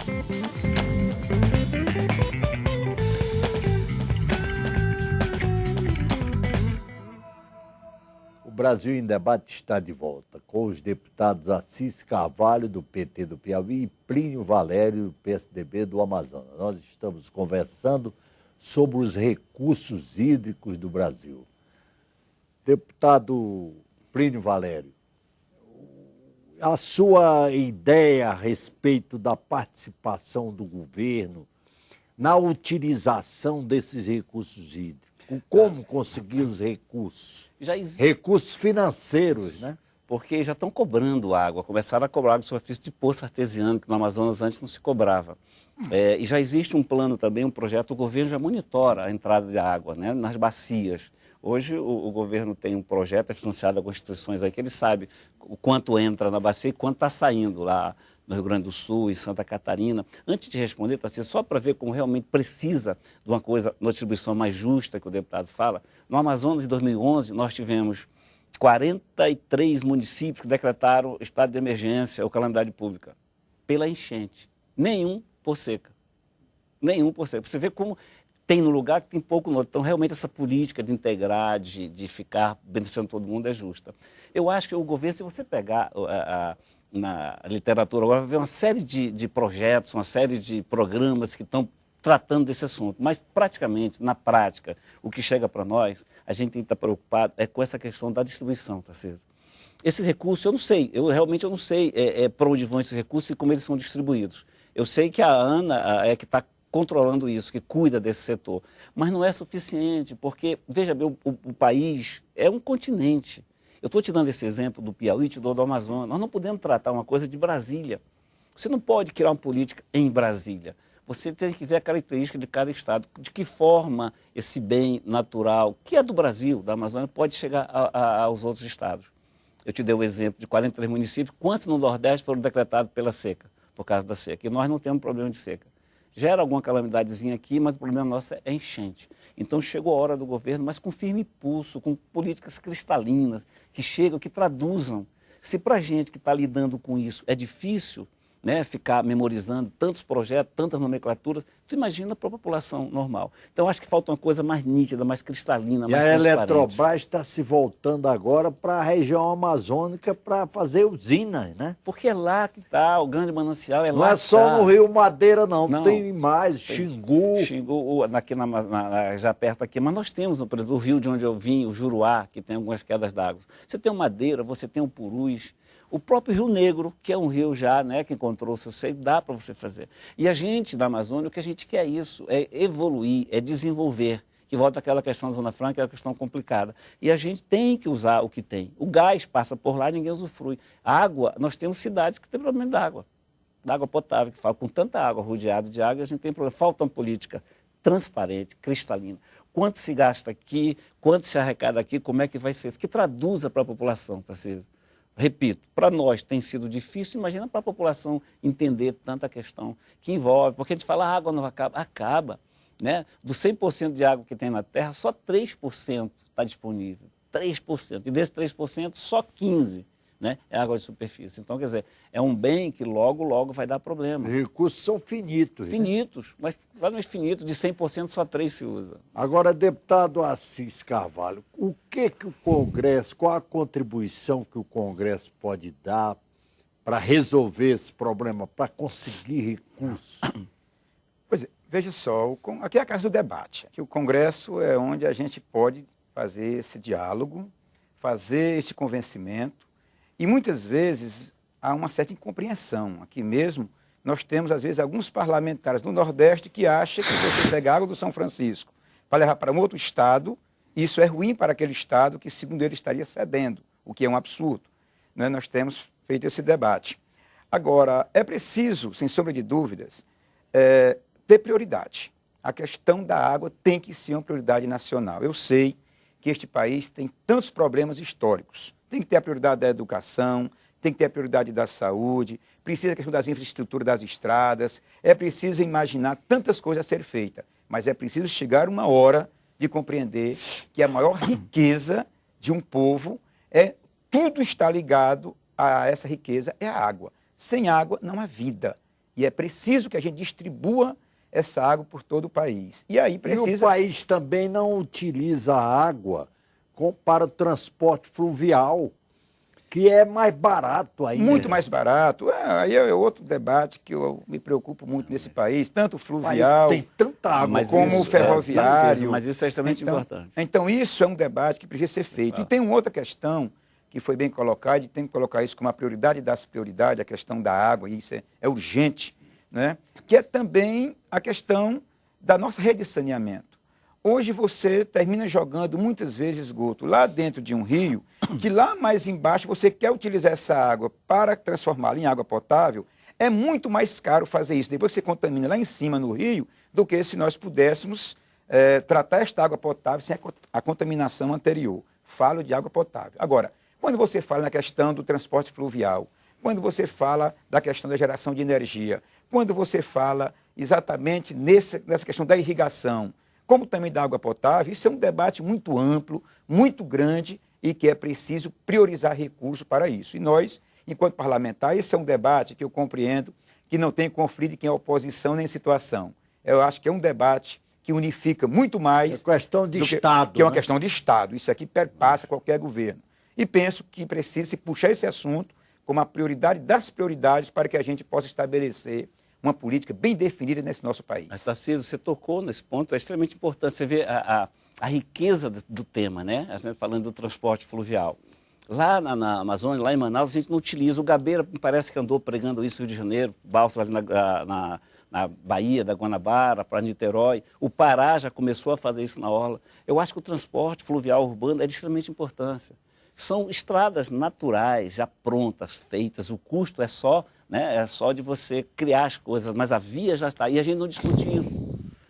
O Brasil em Debate está de volta, com os deputados Assis Carvalho, do PT do Piauí, e Plínio Valério, do PSDB do Amazonas. Nós estamos conversando sobre os recursos hídricos do Brasil. Deputado Plínio Valério, a sua ideia a respeito da participação do governo na utilização desses recursos hídricos, como conseguir os recursos? Recursos financeiros, né? Porque já estão cobrando água, começaram a cobrar água de superfície de poço artesiano, que no Amazonas antes não se cobrava. E já existe um plano também, um projeto, o governo já monitora a entrada de água, né, nas bacias. Hoje o governo tem um projeto, é financiado algumas instituições aí, que ele sabe o quanto entra na bacia e quanto está saindo lá no Rio Grande do Sul, em Santa Catarina. Antes de responder, Tarcísio, só para ver como realmente precisa de uma coisa, uma distribuição mais justa que o deputado fala, no Amazonas, em 2011, nós tivemos 43 municípios que decretaram estado de emergência ou calamidade pública pela enchente. Nenhum por seca. Nenhum por seca. Você vê como tem no lugar que tem pouco no outro. Então, realmente, essa política de integrar, de ficar beneficiando todo mundo é justa. Eu acho que o governo, se você pegar na literatura agora, vai ver uma série de projetos, uma série de programas que estão tratando desse assunto. Mas, praticamente, na prática, o que chega para nós, a gente tem que estar preocupado é com essa questão da distribuição, tá certo? Esses recursos, eu não sei, realmente eu não sei para onde vão esses recursos e como eles são distribuídos. Eu sei que a ANA é que está controlando isso, que cuida desse setor, mas não é suficiente, porque, veja bem, o país é um continente. Eu estou te dando esse exemplo do Piauí, te dou do Amazonas. Nós não podemos tratar uma coisa de Brasília. Você não pode criar uma política em Brasília. Você tem que ver a característica de cada estado, de que forma esse bem natural, que é do Brasil, da Amazônia, pode chegar aos outros estados. Eu te dei o exemplo de 43 municípios, quantos no Nordeste foram decretados pela seca, por causa da seca? E nós não temos problema de seca. Gera alguma calamidadezinha aqui, mas o problema nosso é enchente. Então chegou a hora do governo, mas com firme pulso, com políticas cristalinas, que chegam, que traduzam. Se para a gente que está lidando com isso é difícil, né, ficar memorizando tantos projetos, tantas nomenclaturas, tu imagina para a população normal. Então, acho que falta uma coisa mais nítida, mais cristalina, mais transparente. E a Eletrobras está se voltando agora para a região amazônica para fazer usinas, né? Porque é lá que está, o grande manancial é lá. Não é só no Rio Madeira, não. Tem mais, Xingu. Xingu, aqui já perto aqui, mas nós temos, por exemplo, o rio de onde eu vim, o Juruá, que tem algumas quedas d'água. Você tem o Madeira, você tem o Purus. O próprio Rio Negro, que é um rio já, né, que encontrou o seu seio, dá para você fazer. E a gente, da Amazônia, o que a gente quer é isso, é evoluir, é desenvolver, que volta àquela questão da Zona Franca, que é uma questão complicada. E a gente tem que usar o que tem. O gás passa por lá e ninguém usufrui. A água, nós temos cidades que têm problema da água potável, que fala com tanta água, rodeada de água, a gente tem problema. Falta uma política transparente, cristalina. Quanto se gasta aqui, quanto se arrecada aqui, como é que vai ser isso? Que traduza para a população, tá certo? Repito, para nós tem sido difícil, imagina para a população entender tanta questão que envolve, porque a gente fala, a água não acaba, acaba, né? Do 100% de água que tem na Terra, só 3% está disponível, 3%, e desses 3%, só 15%, né, é água de superfície. Então, quer dizer, é um bem que logo, logo vai dar problema. Os recursos são finitos. Finitos, né? Mas lá no infinito, de 100%, só 3% se usa. Agora, deputado Assis Carvalho, o que o Congresso, qual a contribuição que o Congresso pode dar para resolver esse problema, para conseguir recursos? Pois é, veja só, aqui é a casa do debate. Aqui o Congresso é onde a gente pode fazer esse diálogo, fazer esse convencimento, e muitas vezes há uma certa incompreensão. Aqui mesmo nós temos, às vezes, alguns parlamentares do Nordeste que acham que você pega água do São Francisco para levar para um outro estado, isso é ruim para aquele estado que, segundo ele, estaria cedendo, o que é um absurdo. Né? Nós temos feito esse debate. Agora, é preciso, sem sombra de dúvidas, ter prioridade. A questão da água tem que ser uma prioridade nacional. Eu sei que este país tem tantos problemas históricos. Tem que ter a prioridade da educação, tem que ter a prioridade da saúde, precisa a questão das infraestruturas das estradas, é preciso imaginar tantas coisas a ser feitas, mas é preciso chegar uma hora de compreender que a maior riqueza de um povo tudo está ligado a essa riqueza, é a água. Sem água não há vida. E é preciso que a gente distribua essa água por todo o país. E aí E o precisa... país também não utiliza a água para o transporte fluvial, que é mais barato ainda. Muito mais barato. Aí é outro debate que eu me preocupo muito nesse país, tanto o Mas fluvial tem tanta água Mas como o isso, ferroviário. mas isso é extremamente importante. Então, isso é um debate que precisa ser feito. E tem uma outra questão que foi bem colocada, e tem que colocar isso como a prioridade das prioridades, a questão da água, e isso é urgente, né? Que é também a questão da nossa rede de saneamento. Hoje você termina jogando muitas vezes esgoto lá dentro de um rio, que lá mais embaixo você quer utilizar essa água para transformá-la em água potável, é muito mais caro fazer isso. Depois você contamina lá em cima no rio, do que se nós pudéssemos tratar esta água potável sem a contaminação anterior. Falo de água potável. Agora, quando você fala na questão do transporte fluvial, quando você fala da questão da geração de energia, quando você fala exatamente nessa questão da irrigação, como também da água potável, isso é um debate muito amplo, muito grande e que é preciso priorizar recursos para isso. E nós, enquanto parlamentares, esse é um debate que eu compreendo que não tem conflito de quem é oposição nem situação. Eu acho que é um debate que unifica muito mais... É questão de Estado. Que é uma né? questão de Estado. Isso aqui perpassa qualquer governo. E penso que precisa se puxar esse assunto como a prioridade das prioridades para que a gente possa estabelecer uma política bem definida nesse nosso país. Mas, Tarcísio, você tocou nesse ponto, é extremamente importante. Você vê a riqueza do tema, né? A gente falando do transporte fluvial. Lá na Amazônia, lá em Manaus, a gente não utiliza. O Gabeira me parece que andou pregando isso no Rio de Janeiro, balsas ali na Bahia, da Guanabara, para Niterói. O Pará já começou a fazer isso na orla. Eu acho que o transporte fluvial urbano é de extremamente importância. São estradas naturais, já prontas, feitas. O custo é só, né, é só de você criar as coisas, mas a via já está aí. A gente não discute isso.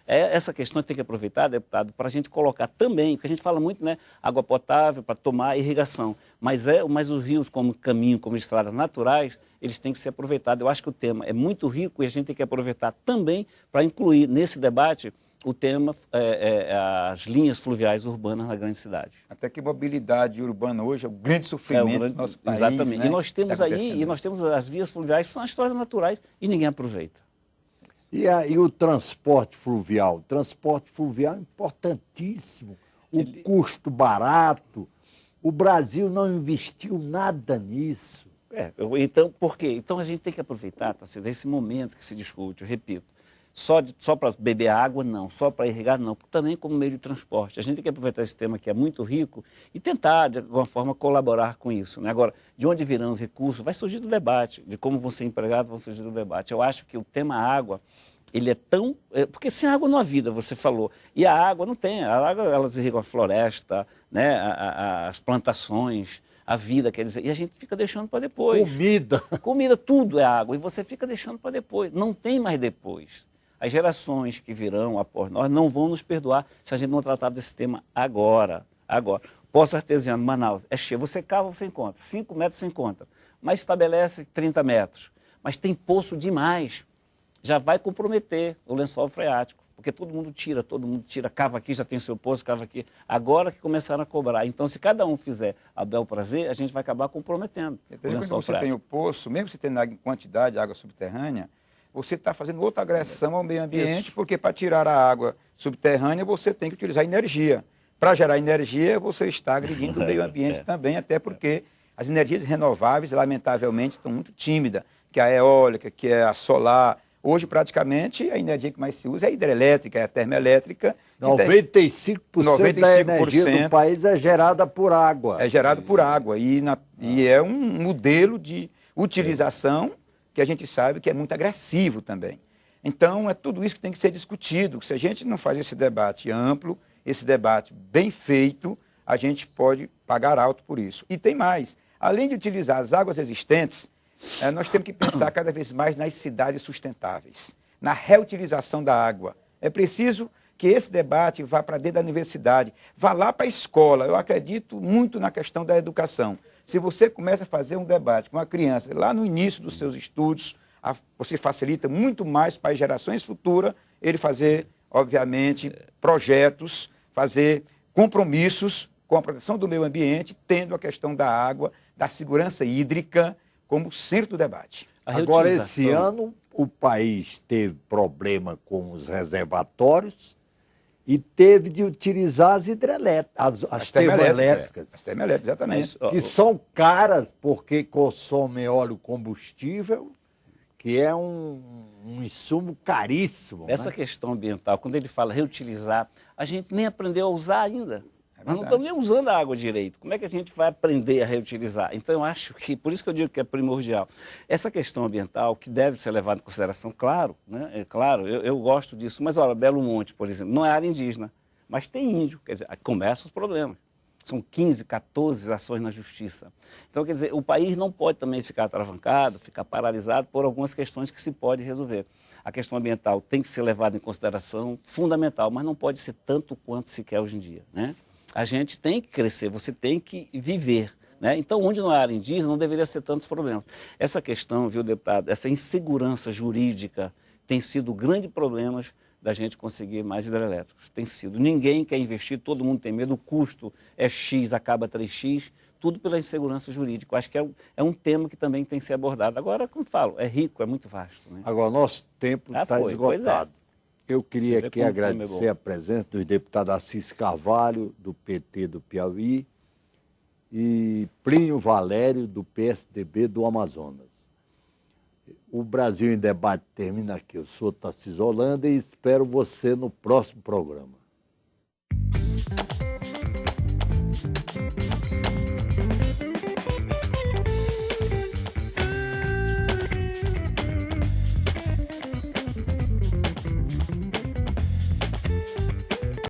Essa questão tem que aproveitar, deputado, para a gente colocar também, porque a gente fala muito, né, água potável para tomar irrigação, mas os rios como caminho, como estradas naturais, eles têm que ser aproveitados. Eu acho que o tema é muito rico e a gente tem que aproveitar também para incluir nesse debate o tema, as linhas fluviais urbanas na grande cidade. Até que mobilidade urbana hoje é um grande sofrimento do nosso país. Exatamente. Né? E nós temos as vias fluviais, que são as estradas naturais, e ninguém aproveita. E aí o transporte fluvial? O transporte fluvial é importantíssimo. O custo barato. O Brasil não investiu nada nisso. Então, por quê? Então a gente tem que aproveitar, tá, esse momento que se discute, eu repito. Só para beber água, não. Só para irrigar, não. Também como meio de transporte. A gente tem que aproveitar esse tema que é muito rico e tentar, de alguma forma, colaborar com isso. Né? Agora, de onde virão os recursos, vai surgir do debate. De como vão ser empregados, vão surgir do debate. Eu acho que o tema água, ele é tão... porque sem água não há vida, você falou. E a água não tem. A água, elas irrigam a floresta, né? As plantações, a vida, quer dizer. E a gente fica deixando para depois. Comida, tudo é água. E você fica deixando para depois. Não tem mais depois. As gerações que virão após nós não vão nos perdoar se a gente não tratar desse tema agora. Poço artesiano, Manaus, é cheio. Você cava, você encontra. 5 metros você encontra. Mas estabelece 30 metros. Mas tem poço demais. Já vai comprometer o lençol freático. Porque todo mundo tira, cava aqui, já tem seu poço, cava aqui. Agora que começaram a cobrar. Então, se cada um fizer a bel prazer, a gente vai acabar comprometendo o lençol freático. Quando você tem o poço, mesmo que você tenha quantidade de água subterrânea, você está fazendo outra agressão ao meio ambiente, porque para tirar a água subterrânea você tem que utilizar energia. Para gerar energia, você está agredindo o meio ambiente também, até porque as energias renováveis, lamentavelmente, estão muito tímidas, que é a eólica, que é a solar. Hoje, praticamente, a energia que mais se usa é a hidrelétrica, é a termoelétrica. 95% da energia do país é gerada por água. É gerada por água e é um modelo de utilização que a gente sabe que é muito agressivo também. Então, é tudo isso que tem que ser discutido. Se a gente não faz esse debate amplo, esse debate bem feito, a gente pode pagar alto por isso. E tem mais. Além de utilizar as águas existentes, nós temos que pensar cada vez mais nas cidades sustentáveis, na reutilização da água. É preciso que esse debate vá para dentro da universidade, vá lá para a escola. Eu acredito muito na questão da educação. Se você começa a fazer um debate com a criança lá no início dos seus estudos, você facilita muito mais para as gerações futuras ele fazer, obviamente, projetos, fazer compromissos com a proteção do meio ambiente, tendo a questão da água, da segurança hídrica como centro do debate. A Agora, esse reutilização- ano, o país teve problema com os reservatórios e teve de utilizar as hidrelétricas, as termoelétricas, As termoelétricas, exatamente. Mas, ó, que são caras porque consomem óleo combustível, que é um insumo caríssimo. essa né? questão ambiental, quando ele fala reutilizar, a gente nem aprendeu a usar ainda. Nós não verdade. estamos nem usando a água direito. Como é que a gente vai aprender a reutilizar? Então, eu acho que, por isso que eu digo que é primordial. Essa questão ambiental, que deve ser levada em consideração, claro, né? É claro, eu gosto disso. Mas, olha, Belo Monte, por exemplo, não é área indígena, mas tem índio. Quer dizer, aí começam os problemas. São 15, 14 ações na justiça. Então, quer dizer, o país não pode também ficar atravancado, ficar paralisado por algumas questões que se pode resolver. A questão ambiental tem que ser levada em consideração, fundamental, mas não pode ser tanto quanto se quer hoje em dia, né? A gente tem que crescer, você tem que viver, né? Então, onde não é área indígena, não deveria ser tantos problemas. Essa questão, viu, deputado, essa insegurança jurídica tem sido o grande problema da gente conseguir mais hidrelétricas. Tem sido. Ninguém quer investir, todo mundo tem medo, o custo é X, acaba 3X, tudo pela insegurança jurídica. Eu acho que é um tema que também tem que ser abordado. Agora, como falo, é rico, é muito vasto, né? Agora, nosso tempo Já está foi, pois é. esgotado. Eu queria Você vê aqui como o tempo é agradecer bom. a presença do deputado Assis Carvalho, do PT do Piauí, e Plínio Valério, do PSDB do Amazonas. O Brasil em Debate termina aqui. Eu sou Tarcísio Holanda e espero você no próximo programa.